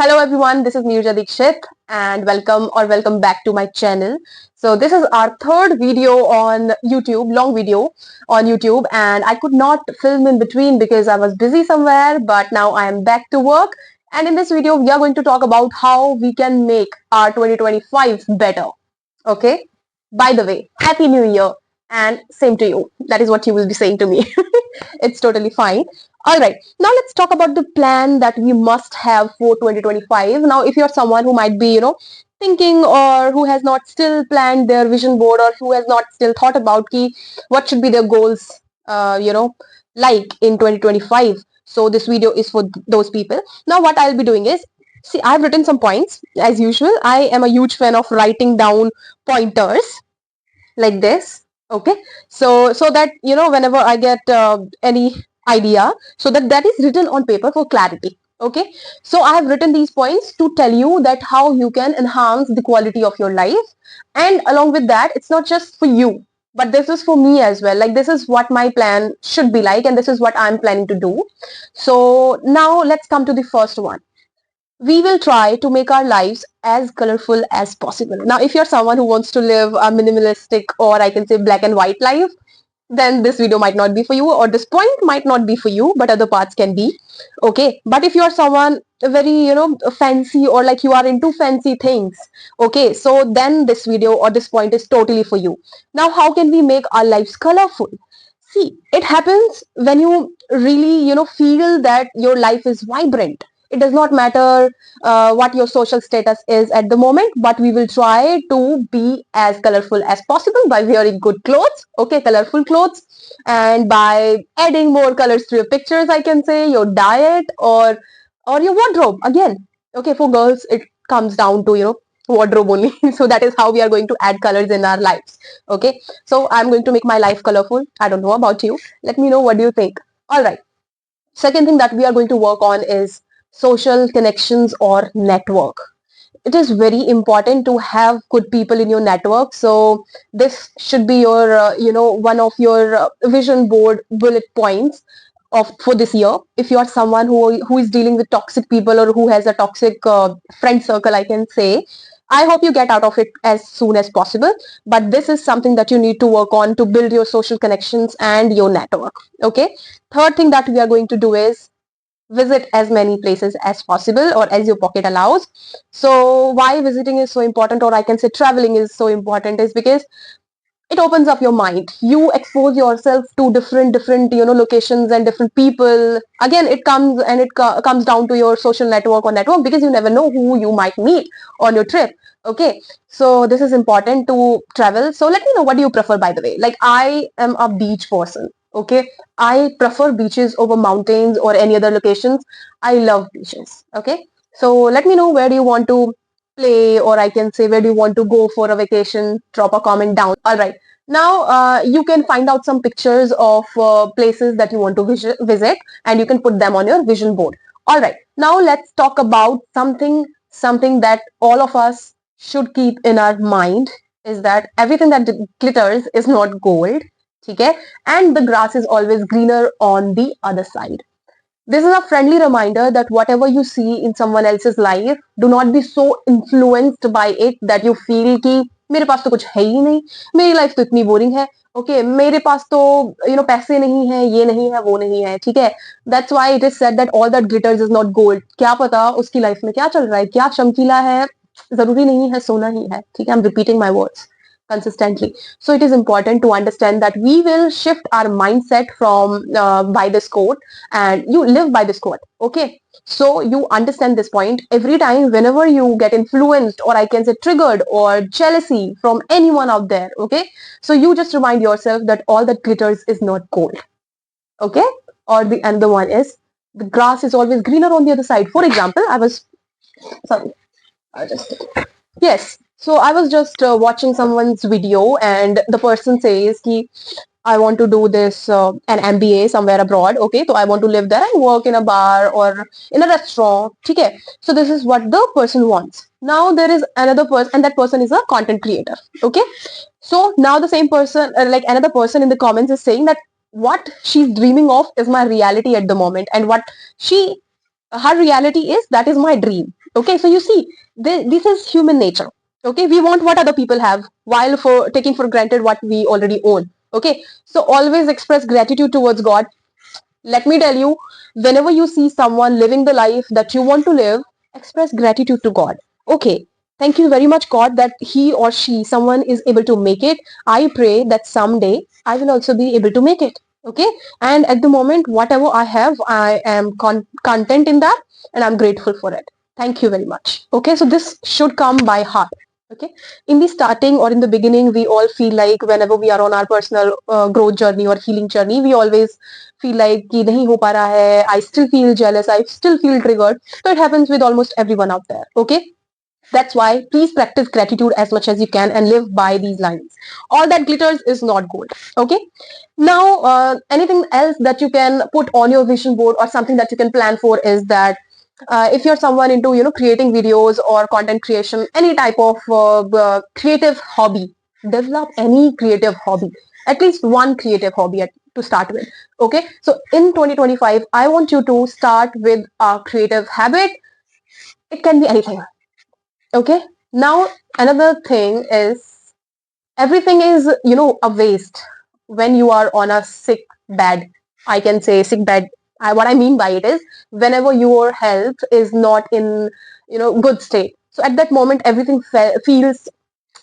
Hello everyone, this is Neerja Dikshit and welcome back to my channel. So this is our third video on YouTube, long video on YouTube, and I could not film in between because I was busy somewhere, but now I am back to work, and in this video we are going to talk about how we can make our 2025 better. Okay? By the way, Happy New Year and same to you. That is what you will be saying to me. It's totally fine. All right, now let's talk about the plan that we must have for 2025. Now, if you're someone who might be, thinking, or who has not still planned their vision board, or who has not still thought about what should be their goals, like in 2025. So this video is for those people. Now, what I'll be doing is, see, I've written some points as usual. I am a huge fan of writing down pointers like this. Okay, so that whenever I get any idea, so that is written on paper for clarity. Okay, so I have written these points to tell you that how you can enhance the quality of your life, and along with that, it's not just for you, but this is for me as well. Like, this is what my plan should be like, and this is what I'm planning to do. So now let's come to the first one. We will try to make our lives as colorful as possible. Now, if you're someone who wants to live a minimalistic, or I can say black and white life, then this video might not be for you, or this point might not be for you, but other parts can be. Okay, but if you're someone very fancy, or like you are into fancy things, okay, so then this video or this point is totally for you. Now, how can we make our lives colorful? See, it happens when you really feel that your life is vibrant. It does not matter what your social status is at the moment, but we will try to be as colorful as possible by wearing good clothes, okay, colorful clothes, and by adding more colors to your pictures, I can say, your diet, or your wardrobe again. Okay, for girls it comes down to wardrobe only. So that is how we are going to add colors in our lives. Okay, so I'm going to make my life colorful. I don't know about you, let me know what do you think. All right, second thing that we are going to work on is social connections or network. It is very important to have good people in your network. So this should be your one of your vision board bullet points of for this year. If you are someone who is dealing with toxic people, or who has a toxic friend circle, I can say, I hope you get out of it as soon as possible. But this is something that you need to work on to build your social connections and your network. Okay, third thing that we are going to do is visit as many places as possible, or as your pocket allows. So why visiting is so important, or I can say traveling is so important, is because it opens up your mind. You expose yourself to different locations and different people. Again, it comes and comes down to your social network or network, because you never know who you might meet on your trip. Okay, so this is important to travel. So let me know, what do you prefer, by the way? Like, I am a beach person. Okay, I prefer beaches over mountains or any other locations. I love beaches. Okay, so let me know, where do you want to play, or I can say, where do you want to go for a vacation? Drop a comment down. All right, now you can find out some pictures of places that you want to visit, and you can put them on your vision board. All right, now let's talk about something that all of us should keep in our mind, is that everything that glitters is not gold. Okay, and the grass is always greener on the other side. This is a friendly reminder that whatever you see in someone else's life, do not be so influenced by it that you feel कि मेरे पास तो कुछ है ही नहीं, मेरी life तो इतनी boring है, ओके, मेरे पास तो पैसे नहीं है, ये नहीं है, वो नहीं है, ठीक है. That's why it is said that all that glitters is not gold. क्या पता उसकी लाइफ में क्या चल रहा है, क्या चमकीला है, जरूरी नहीं है सोना ही है, ठीक है. I am repeating my words consistently. So it is important to understand that we will shift our mindset from by this quote, and you live by this quote. Okay, so you understand this point. Every time whenever you get influenced, or I can say triggered, or jealousy from anyone out there, okay, so you just remind yourself that all that glitters is not gold. Okay, or the another one is, the grass is always greener on the other side. For example, I was sorry, I just yes. So I was just watching someone's video, and the person says ki, I want to do this an MBA somewhere abroad. Okay, so I want to live there and work in a bar or in a restaurant. Okay, so this is what the person wants. Now there is another person, and that person is a content creator. Okay, so now the same person, like another person in the comments, is saying that what she's dreaming of is my reality at the moment, and what she her reality is that is my dream. Okay, so you see, this is human nature. Okay, we want what other people have while for taking for granted what we already own. Okay, so always express gratitude towards God. Let me tell you, whenever you see someone living the life that you want to live, express gratitude to God. Okay, thank you very much, God, that he or she, someone is able to make it. I pray that someday I will also be able to make it. Okay, and at the moment, whatever I have, I am content in that, and I'm grateful for it. Thank you very much. Okay, so this should come by heart. Okay, in the starting or in the beginning, we all feel like whenever we are on our personal growth journey or healing journey, we always feel like कि नहीं हो पा रहा है, I still feel jealous, I still feel triggered. So it happens with almost everyone out there. Okay, that's why please practice gratitude as much as you can and live by these lines. All that glitters is not gold. Okay, now anything else that you can put on your vision board or something that you can plan for is that if you're someone into creating videos or content creation, any type of creative hobby, develop any creative hobby, at least one creative hobby to start with. Okay, so in 2025 I want you to start with a creative habit. It can be anything. Okay, now another thing is everything is a waste when you are on a sick bed. I can say sick bed. What I mean by it is whenever your health is not in good state, so at that moment everything feels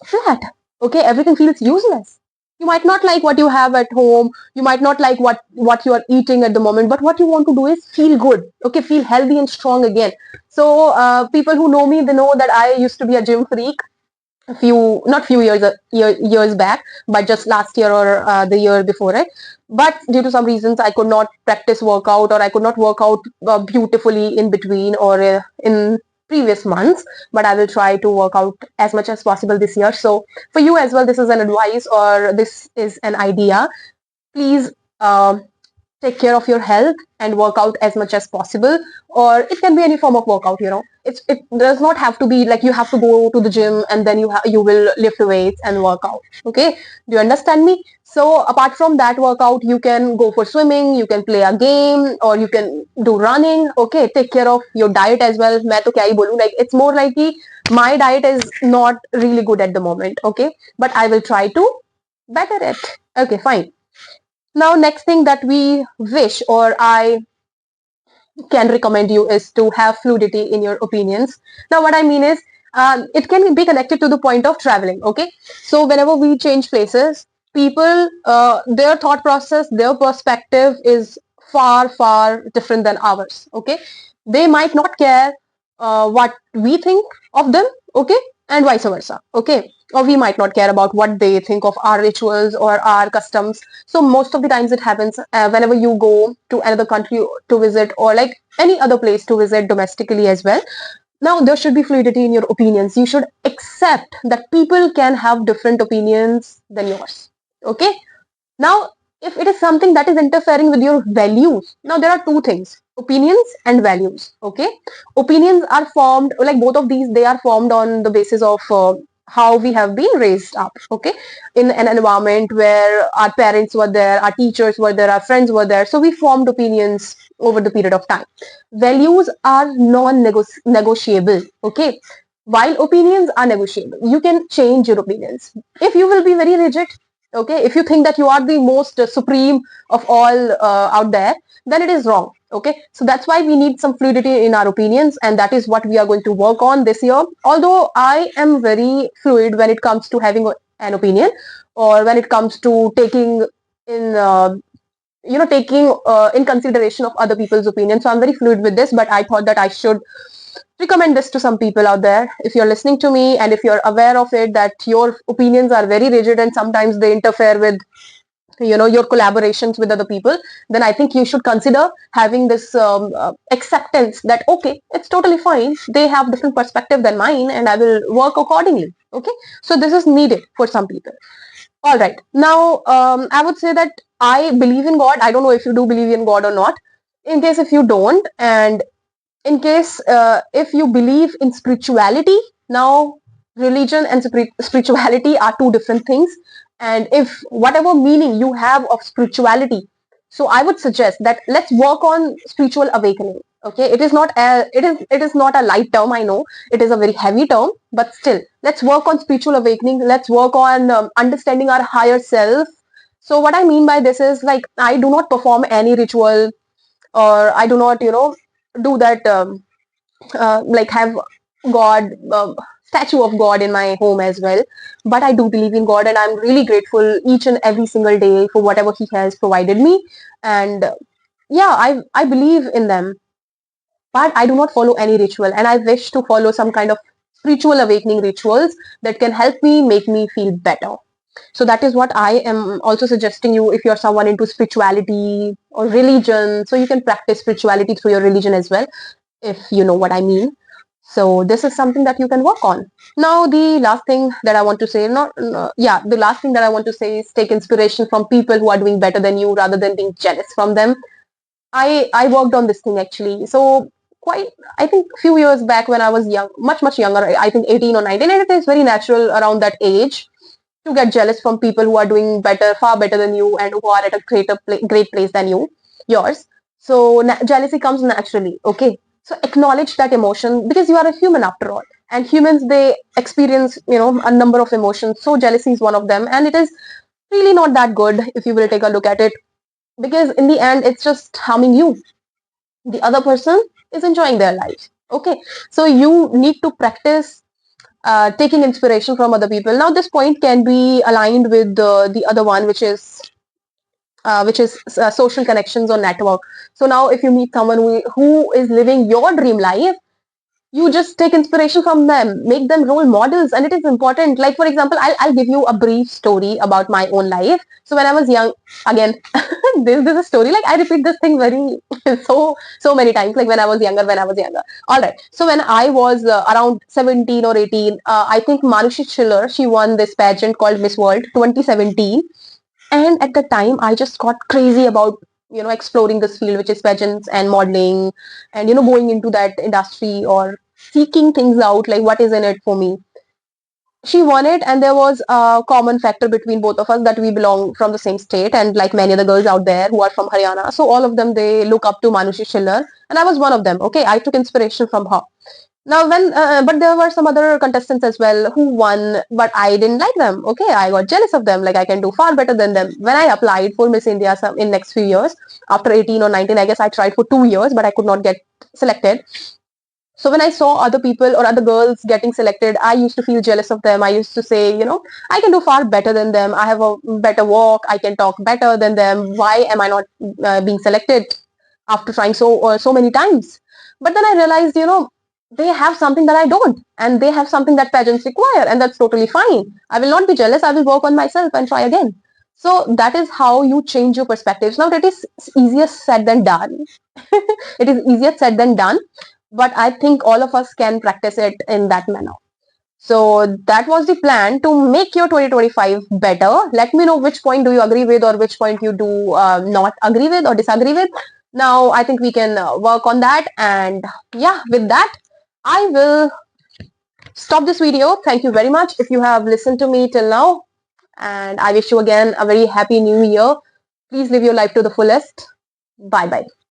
flat. Okay, everything feels useless. You might not like what you have at home, you might not like what you are eating at the moment, but what you want to do is feel good. Okay, feel healthy and strong again. So people who know me, they know that I used to be a gym freak a few not few years back, but just last year or the year before it. But due to some reasons I could not practice workout, or I could not work out beautifully in between or in previous months. But I will try to work out as much as possible this year. So for you as well, this is an advice or this is an idea. Please take care of your health and work out as much as possible, or it can be any form of workout. It does not have to be like you have to go to the gym and then you will lift weights and work out. Okay, do you understand me? So apart from that workout, you can go for swimming, you can play a game, or you can do running. Okay, take care of your diet as well. मैं तो क्या ही बोलूं, like it's more like कि my diet is not really good at the moment. Okay, but I will try to better it. Okay, fine. Now, next thing that we wish or I can recommend you is to have fluidity in your opinions. Now, what I mean is, it can be connected to the point of traveling. Okay, so whenever we change places, people, their thought process, their perspective is far, far different than ours. Okay, they might not care what we think of them. Okay, and vice versa. Okay, or we might not care about what they think of our rituals or our customs. So most of the times it happens whenever you go to another country to visit, or like any other place to visit domestically as well. Now there should be fluidity in your opinions. You should accept that people can have different opinions than yours. Okay, now if it is something that is interfering with your values, now there are two things: opinions and values. Okay, opinions are formed, like both of these, they are formed on the basis of how we have been raised up. Okay, in an environment where our parents were there, our teachers were there, our friends were there, so we formed opinions over the period of time. Values are non-negotiable. Okay, while opinions are negotiable, you can change your opinions. If you will be very rigid, okay, if you think that you are the most supreme of all out there, then it is wrong. Okay, so that's why we need some fluidity in our opinions, and that is what we are going to work on this year. Although I am very fluid when it comes to having an opinion, or when it comes to taking in taking in consideration of other people's opinions. So I'm very fluid with this, but I thought that I should recommend this to some people out there. If you're listening to me and if you're aware of it, that your opinions are very rigid and sometimes they interfere with your collaborations with other people, then I think you should consider having this acceptance that okay, it's totally fine, they have different perspective than mine and I will work accordingly. Okay, so this is needed for some people. All right, now I would say that I believe in God. I don't know if you do believe in God or not. In case if you don't, and in case if you believe in spirituality, now religion and spirituality are two different things. And if whatever meaning you have of spirituality, so I would suggest that let's work on spiritual awakening. Okay, it is not a light term. I know it is a very heavy term, but still, let's work on spiritual awakening. Let's work on understanding our higher self. So what I mean by this is, like, I do not perform any ritual, or I do not, do that, like, have God, statue of God in my home as well. But I do believe in God, and I'm really grateful each and every single day for whatever He has provided me. And yeah, I believe in them, but I do not follow any ritual, and I wish to follow some kind of spiritual awakening rituals that can help me, make me feel better. So that is what I am also suggesting you. If you're someone into spirituality or religion, so you can practice spirituality through your religion as well, if you know what I mean. So this is something that you can work on. Now, the last thing that I want to say, not yeah, the last thing that I want to say is take inspiration from people who are doing better than you rather than being jealous from them. I worked on this thing actually. So quite, I think few years back when I was young, much younger, I think 18 or 19, and it is very natural around that age to get jealous from people who are doing better, far better than you, and who are at a great place than yours. So jealousy comes naturally. Okay, so acknowledge that emotion, because you are a human after all, and humans, they experience, a number of emotions. So jealousy is one of them, and it is really not that good if you will take a look at it, because in the end it's just harming you. The other person is enjoying their life. Okay, so you need to practice taking inspiration from other people. Now this point can be aligned with the other one, which is social connections or network. So now if you meet someone who is living your dream life, you just take inspiration from them, make them role models, and it is important. Like, for example, I'll give you a brief story about my own life. So when I was young, again, this is a story, like I repeat this thing very so many times, like when I was younger. All right, so when I was around 17 or 18, I think Manushi Schiller, she won this pageant called Miss World 2017. And at the time I just got crazy about exploring this field, which is pageants and modeling, and going into that industry, or seeking things out, like what is in it for me. She won it, and there was a common factor between both of us, that we belong from the same state, and like many other girls out there who are from Haryana, so all of them, they look up to Manushi Schiller, and I was one of them. Okay, I took inspiration from her. Now, but there were some other contestants as well who won, but I didn't like them. Okay, I got jealous of them. Like, I can do far better than them. When I applied for Miss India in next few years, after 18 or 19, I guess I tried for 2 years, but I could not get selected. So when I saw other people or other girls getting selected, I used to feel jealous of them. I used to say, I can do far better than them. I have a better walk. I can talk better than them. Why am I not being selected after trying so many times? But then I realized, they have something that I don't, and they have something that pageants require, and that's totally fine. I will not be jealous. I will work on myself and try again. So that is how you change your perspectives. Now, that is easier said than done. It is easier said than done, but I think all of us can practice it in that manner. So that was the plan to make your 2025 better. Let me know which point do you agree with, or which point you do not agree with or disagree with. Now I think we can work on that. And yeah, with that, I will stop this video. Thank you very much if you have listened to me till now. And I wish you again a very happy new year. Please live your life to the fullest. Bye bye.